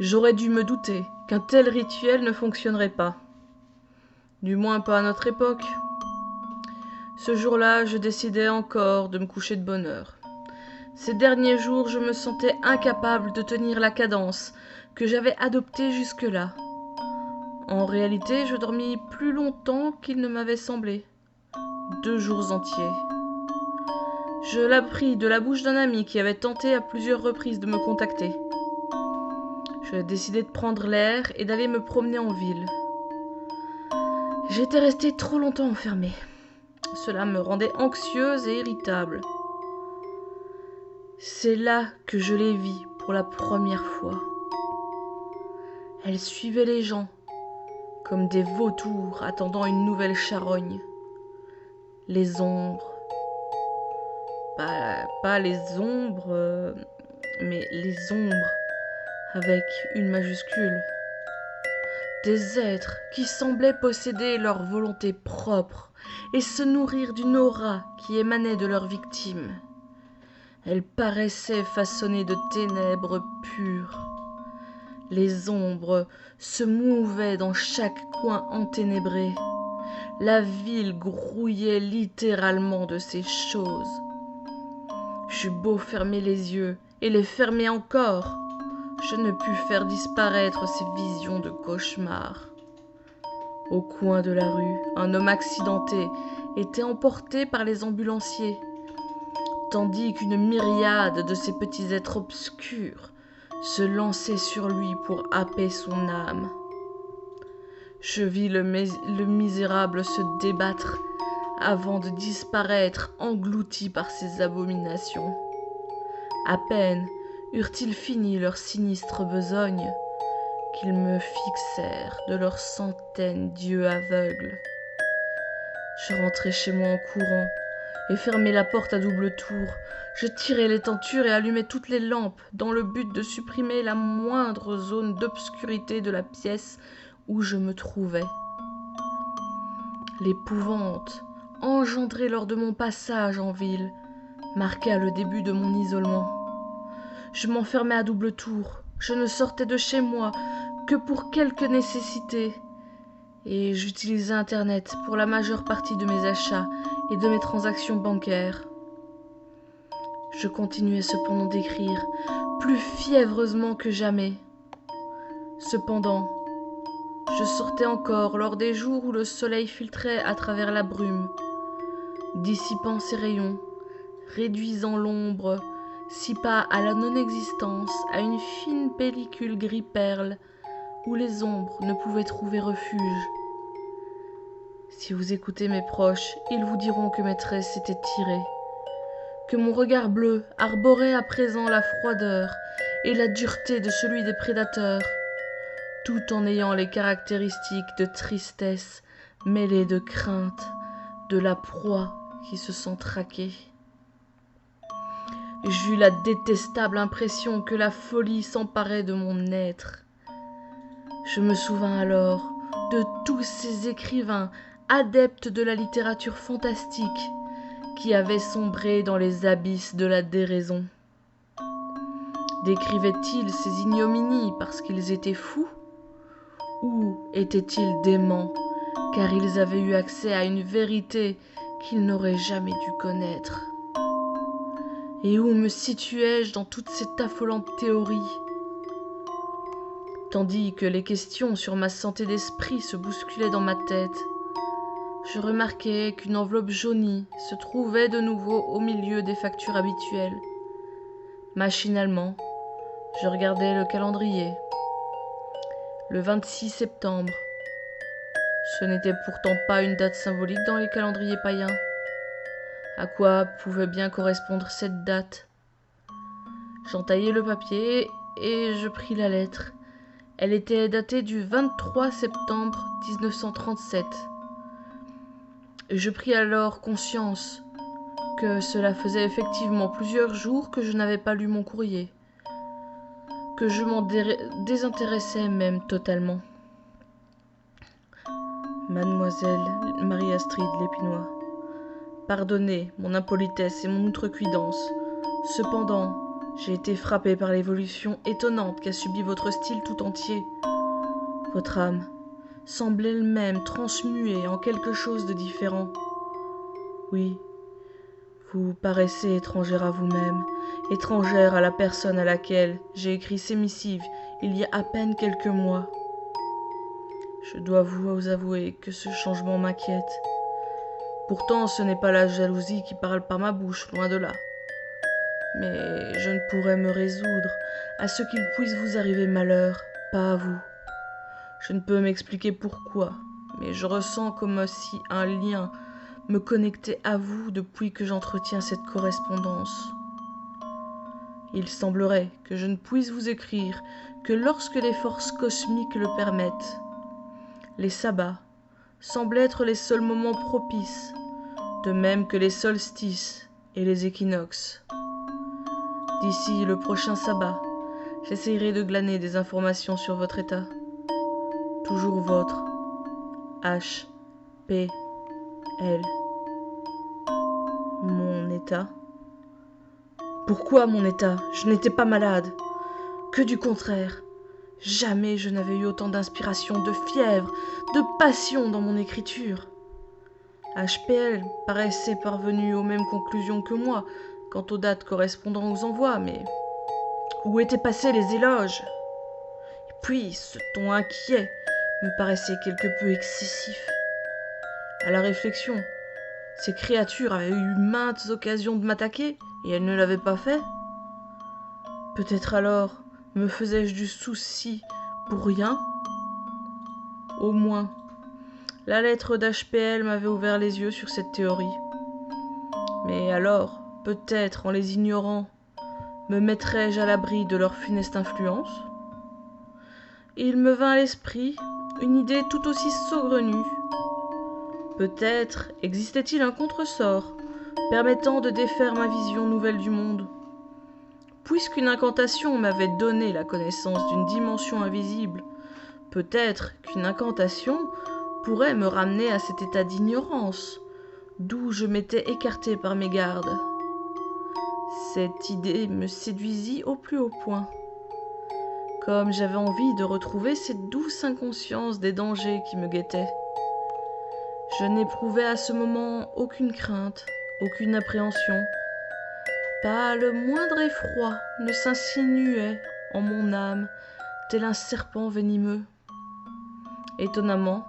J'aurais dû me douter qu'un tel rituel ne fonctionnerait pas. Du moins pas à notre époque. Ce jour-là, je décidai encore de me coucher de bonne heure. Ces derniers jours, je me sentais incapable de tenir la cadence que j'avais adoptée jusque-là. En réalité, je dormis plus longtemps qu'il ne m'avait semblé. 2 jours entiers. Je l'appris de la bouche d'un ami qui avait tenté à plusieurs reprises de me contacter. Je décidai de prendre l'air et d'aller me promener en ville. J'étais restée trop longtemps enfermée. Cela me rendait anxieuse et irritable. C'est là que je les vis pour la première fois. Elles suivaient les gens, comme des vautours attendant une nouvelle charogne. Les ombres. Pas les ombres, mais les ombres, avec une majuscule. Des êtres qui semblaient posséder leur volonté propre et se nourrir d'une aura qui émanait de leurs victimes. Elles paraissaient façonnées de ténèbres pures. Les ombres se mouvaient dans chaque coin enténébré. La ville grouillait littéralement de ces choses. J'eus beau fermer les yeux et les fermer encore, je ne pus faire disparaître ces visions de cauchemar. Au coin de la rue, un homme accidenté était emporté par les ambulanciers, tandis qu'une myriade de ces petits êtres obscurs se lançait sur lui pour happer son âme. Je vis le misérable se débattre avant de disparaître englouti par ces abominations. À peine eurent-ils fini leur sinistre besogne qu'ils me fixèrent de leurs centaines d'yeux aveugles. Je rentrai chez moi en courant et fermai la porte à double tour. Je tirai les tentures et allumai toutes les lampes dans le but de supprimer la moindre zone d'obscurité de la pièce où je me trouvais. L'épouvante engendrée lors de mon passage en ville marqua le début de mon isolement. Je m'enfermais à double tour. Je ne sortais de chez moi que pour quelques nécessités. Et j'utilisais Internet pour la majeure partie de mes achats et de mes transactions bancaires. Je continuais cependant d'écrire, plus fiévreusement que jamais. Cependant, je sortais encore lors des jours où le soleil filtrait à travers la brume, dissipant ses rayons, réduisant l'ombre, si pas à la non-existence, à une fine pellicule gris-perle où les ombres ne pouvaient trouver refuge. Si vous écoutez mes proches, ils vous diront que mes traits s'étaient tirés, que mon regard bleu arborait à présent la froideur et la dureté de celui des prédateurs, tout en ayant les caractéristiques de tristesse mêlées de crainte de la proie qui se sent traquée. J'eus la détestable impression que la folie s'emparait de mon être. Je me souvins alors de tous ces écrivains adeptes de la littérature fantastique qui avaient sombré dans les abysses de la déraison. Décrivaient-ils ces ignominies parce qu'ils étaient fous ? Ou étaient-ils déments car ils avaient eu accès à une vérité qu'ils n'auraient jamais dû connaître ? Et où me situais-je dans toute cette affolante théorie ? Tandis que les questions sur ma santé d'esprit se bousculaient dans ma tête, je remarquai qu'une enveloppe jaunie se trouvait de nouveau au milieu des factures habituelles. Machinalement, je regardai le calendrier. Le 26 septembre. Ce n'était pourtant pas une date symbolique dans les calendriers païens. À quoi pouvait bien correspondre cette date ? J'entaillai le papier et je pris la lettre. Elle était datée du 23 septembre 1937. Je pris alors conscience que cela faisait effectivement plusieurs jours que je n'avais pas lu mon courrier, que je m'en désintéressais même totalement. Mademoiselle Marie-Astrid Lépinois, pardonnez mon impolitesse et mon outrecuidance. Cependant, J'ai été frappé par l'évolution étonnante qu'a subie votre style tout entier. Votre âme semble elle-même transmuée en quelque chose de différent. Oui, vous paraissez étrangère à vous-même, étrangère à la personne à laquelle j'ai écrit ces missives il y a à peine quelques mois. Je dois vous avouer que ce changement m'inquiète. Pourtant, ce n'est pas la jalousie qui parle par ma bouche, loin de là. Mais je ne pourrais me résoudre à ce qu'il puisse vous arriver malheur, pas à vous. Je ne peux m'expliquer pourquoi, mais je ressens comme si un lien me connectait à vous depuis que j'entretiens cette correspondance. Il semblerait que je ne puisse vous écrire que lorsque les forces cosmiques le permettent. Les sabbats semblent être les seuls moments propices, de même que les solstices et les équinoxes. D'ici le prochain sabbat, j'essayerai de glaner des informations sur votre état. Toujours votre H. P. L. Mon état? Pourquoi mon état? Je n'étais pas malade. Que du contraire. Jamais je n'avais eu autant d'inspiration, de fièvre, de passion dans mon écriture. HPL paraissait parvenu aux mêmes conclusions que moi quant aux dates correspondant aux envois, mais où étaient passés les éloges? Et puis, ce ton inquiet me paraissait quelque peu excessif. À la réflexion, ces créatures avaient eu maintes occasions de m'attaquer et elles ne l'avaient pas fait. Peut-être alors me faisais-je du souci pour rien? Au moins, la lettre d'HPL m'avait ouvert les yeux sur cette théorie. Mais alors, peut-être en les ignorant, me mettrais-je à l'abri de leur funeste influence? Il me vint à l'esprit une idée tout aussi saugrenue. Peut-être existait-il un contresort permettant de défaire ma vision nouvelle du monde. Puisqu'une incantation m'avait donné la connaissance d'une dimension invisible, peut-être qu'une incantation pourrait me ramener à cet état d'ignorance, d'où je m'étais écarté par mes gardes. Cette idée me séduisit au plus haut point. Comme j'avais envie de retrouver cette douce inconscience des dangers qui me guettaient. Je n'éprouvais à ce moment aucune crainte, aucune appréhension. Pas le moindre effroi ne s'insinuait en mon âme, tel un serpent venimeux. Étonnamment,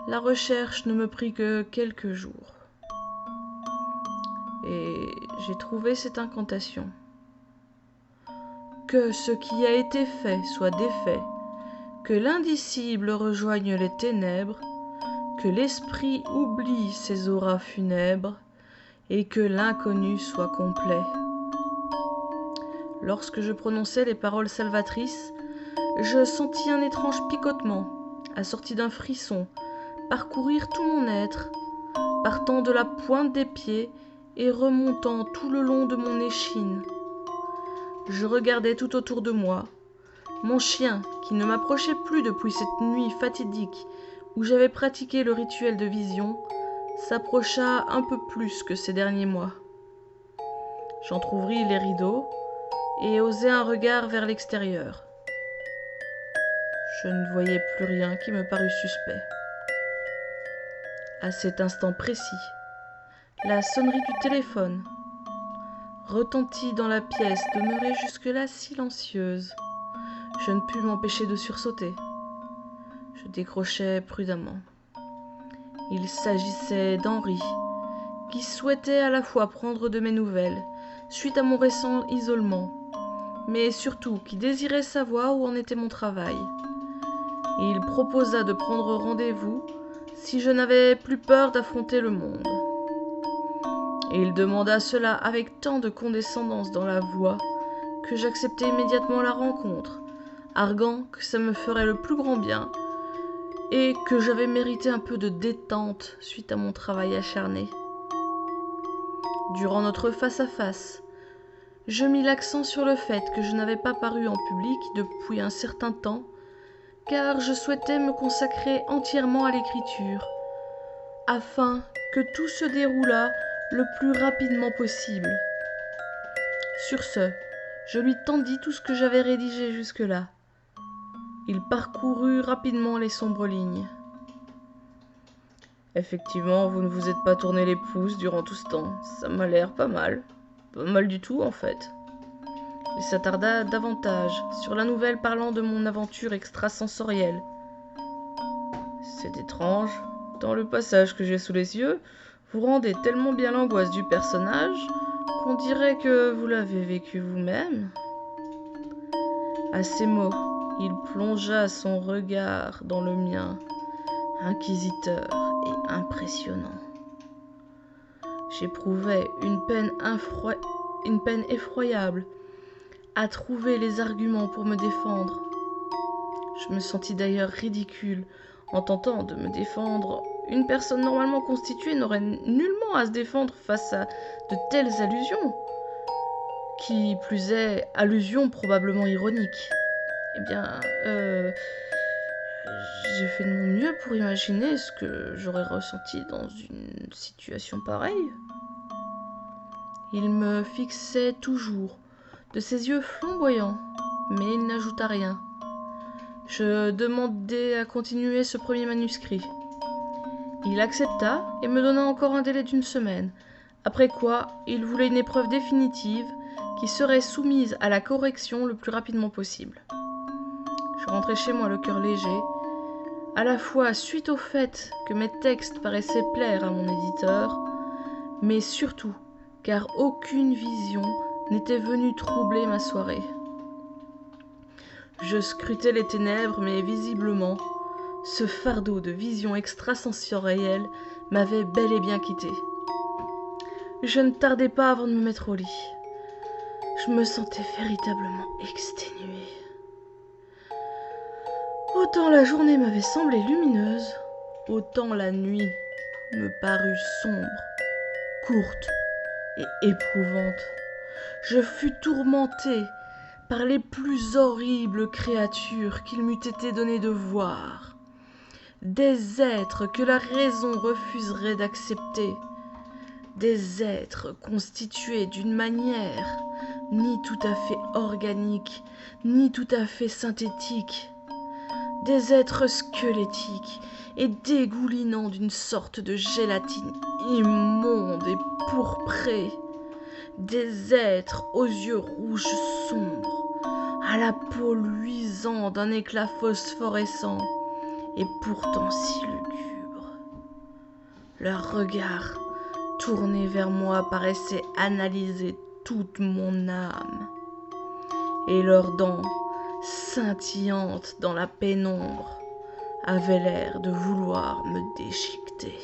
la recherche ne me prit que quelques jours. Et j'ai trouvé cette incantation. Que ce qui a été fait soit défait, que l'indicible rejoigne les ténèbres, que l'esprit oublie ses auras funèbres, et que l'inconnu soit complet. Lorsque je prononçai les paroles salvatrices, je sentis un étrange picotement, assorti d'un frisson, parcourir tout mon être, partant de la pointe des pieds et remontant tout le long de mon échine. Je regardais tout autour de moi. Mon chien, qui ne m'approchait plus depuis cette nuit fatidique où j'avais pratiqué le rituel de vision, s'approcha un peu plus que ces derniers mois. J'entr'ouvris les rideaux et osai un regard vers l'extérieur. Je ne voyais plus rien qui me parût suspect. À cet instant précis, la sonnerie du téléphone retentit dans la pièce demeurée jusque-là silencieuse. Je ne pus m'empêcher de sursauter. Je décrochai prudemment. Il s'agissait d'Henri, qui souhaitait à la fois prendre de mes nouvelles, suite à mon récent isolement, mais surtout qui désirait savoir où en était mon travail. Et il proposa de prendre rendez-vous si je n'avais plus peur d'affronter le monde. Et il demanda cela avec tant de condescendance dans la voix que j'acceptai immédiatement la rencontre, arguant que ça me ferait le plus grand bien et que j'avais mérité un peu de détente suite à mon travail acharné. Durant notre face-à-face, je mis l'accent sur le fait que je n'avais pas paru en public depuis un certain temps, car je souhaitais me consacrer entièrement à l'écriture, afin que tout se déroulât le plus rapidement possible. Sur ce, Je lui tendis tout ce que j'avais rédigé jusque-là. Il parcourut rapidement les sombres lignes. Effectivement, vous ne vous êtes pas tourné les pouces durant tout ce temps. Ça m'a l'air pas mal. Pas mal du tout, en fait. Il s'attarda davantage sur la nouvelle parlant de mon aventure extrasensorielle. C'est étrange. Dans le passage que j'ai sous les yeux, vous rendez tellement bien l'angoisse du personnage qu'on dirait que vous l'avez vécu vous-même. À ces mots, il plongea son regard dans le mien, inquisiteur et impressionnant. J'éprouvais une peine effroyable à trouver les arguments pour me défendre. Je me sentis d'ailleurs ridicule en tentant de me défendre. Une personne normalement constituée n'aurait nullement à se défendre face à de telles allusions. Qui plus est, allusions probablement ironiques. Eh bien, j'ai fait de mon mieux pour imaginer ce que j'aurais ressenti dans une situation pareille. Il me fixait toujours, de ses yeux flamboyants, mais il n'ajouta rien. Je demandai à continuer ce premier manuscrit. Il accepta et me donna encore un délai d'1 semaine, après quoi il voulait une épreuve définitive qui serait soumise à la correction le plus rapidement possible. Je rentrai chez moi le cœur léger, à la fois suite au fait que mes textes paraissaient plaire à mon éditeur, mais surtout car aucune vision n'était venue troubler ma soirée. Je scrutais les ténèbres, mais visiblement, ce fardeau de visions extrasensorielles m'avait bel et bien quitté. Je ne tardai pas avant de me mettre au lit. Je me sentais véritablement exténuée. Autant la journée m'avait semblé lumineuse, autant la nuit me parut sombre, courte et éprouvante. Je fus tourmentée par les plus horribles créatures qu'il m'eût été donné de voir. Des êtres que la raison refuserait d'accepter. Des êtres constitués d'une manière ni tout à fait organique, ni tout à fait synthétique. Des êtres squelettiques et dégoulinant d'une sorte de gélatine immonde et pourprée. Des êtres aux yeux rouges sombres, à la peau luisante d'un éclat phosphorescent, et pourtant si lugubre. Leur regard, tourné vers moi, paraissait analyser toute mon âme, et leurs dents, scintillantes dans la pénombre, avaient l'air de vouloir me déchiqueter.